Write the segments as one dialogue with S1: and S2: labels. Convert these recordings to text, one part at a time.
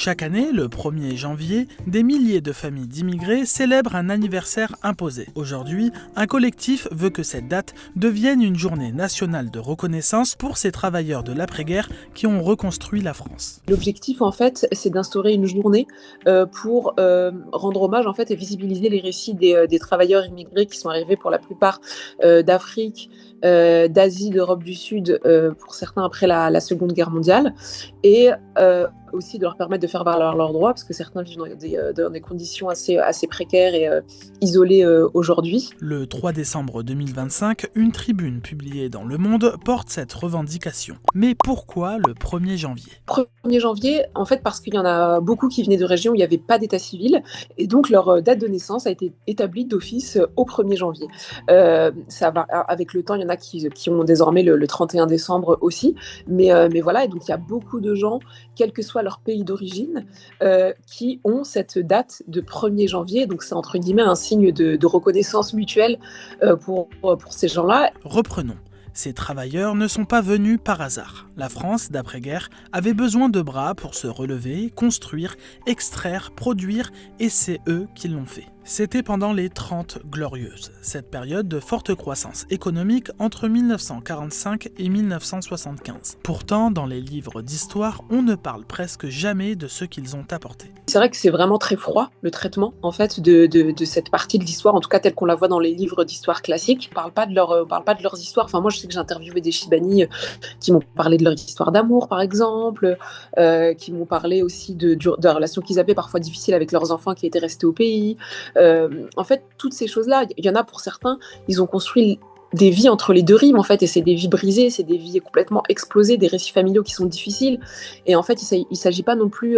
S1: Chaque année, le 1er janvier, des milliers de familles d'immigrés célèbrent un anniversaire imposé. Aujourd'hui, un collectif veut que cette date devienne une journée nationale de reconnaissance pour ces travailleurs de l'après-guerre qui ont reconstruit la France.
S2: L'objectif, en fait, c'est d'instaurer une journée pour rendre hommage en fait, et visibiliser les récits des travailleurs immigrés qui sont arrivés pour la plupart d'Afrique, d'Asie, d'Europe du Sud, pour certains après la Seconde Guerre mondiale, et aussi de leur permettre de faire valoir leurs droits, parce que certains vivent dans des conditions assez précaires et isolées aujourd'hui.
S1: Le 3 décembre 2025, une tribune publiée dans Le Monde porte cette revendication. Mais pourquoi le 1er janvier ?
S2: 1er janvier, en fait, parce qu'il y en a beaucoup qui venaient de régions où il n'y avait pas d'état civil, et donc leur date de naissance a été établie d'office au 1er janvier. Ça va, avec le temps, il y en a qui ont désormais le 31 décembre aussi, mais voilà, et donc il y a beaucoup de gens, quel que soit leur pays d'origine, qui ont cette date de 1er janvier, donc c'est entre guillemets un signe de reconnaissance mutuelle pour ces gens-là.
S1: Reprenons. Ces travailleurs ne sont pas venus par hasard. La France, d'après-guerre, avait besoin de bras pour se relever, construire, extraire, produire, et c'est eux qui l'ont fait. C'était pendant les 30 Glorieuses, cette période de forte croissance économique entre 1945 et 1975. Pourtant, dans les livres d'histoire, on ne parle presque jamais de ce qu'ils ont apporté.
S2: C'est vrai que c'est vraiment très froid, le traitement en fait de cette partie de l'histoire, en tout cas telle qu'on la voit dans les livres d'histoire classiques. On parle pas de leurs histoires. Enfin, moi, je sais que j'ai interviewé des Chibani qui m'ont parlé de leur histoire d'amour, par exemple, qui m'ont parlé aussi de la relation qu'ils avaient parfois difficile avec leurs enfants qui étaient restés au pays. En fait, toutes ces choses-là, il y en a pour certains, ils ont construit des vies entre les deux rives, en fait, et c'est des vies brisées, c'est des vies complètement explosées, des récits familiaux qui sont difficiles. Et en fait, il s'agit pas non plus,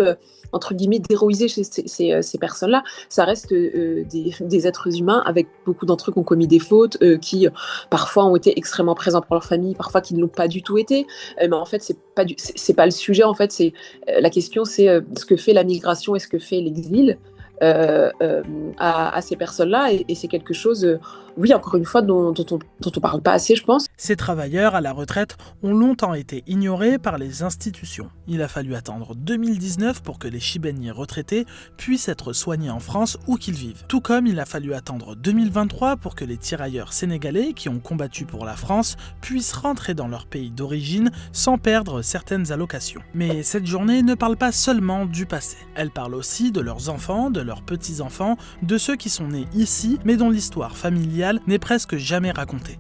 S2: entre guillemets, d'héroïser ces personnes-là. Ça reste des êtres humains, avec beaucoup d'entre eux qui ont commis des fautes, qui parfois ont été extrêmement présents pour leur famille, parfois qui ne l'ont pas du tout été. Mais en fait, c'est pas le sujet. En fait, la question, c'est ce que fait la migration et ce que fait l'exil. À ces personnes-là, et c'est quelque chose, oui, encore une fois, dont on parle pas assez, je pense.
S1: Ces travailleurs à la retraite ont longtemps été ignorés par les institutions. Il a fallu attendre 2019 pour que les Chibani retraités puissent être soignés en France où qu'ils vivent. Tout comme il a fallu attendre 2023 pour que les tirailleurs sénégalais qui ont combattu pour la France puissent rentrer dans leur pays d'origine sans perdre certaines allocations. Mais cette journée ne parle pas seulement du passé. Elle parle aussi de leurs enfants, de leurs petits-enfants, de ceux qui sont nés ici mais dont l'histoire familiale n'est presque jamais racontée.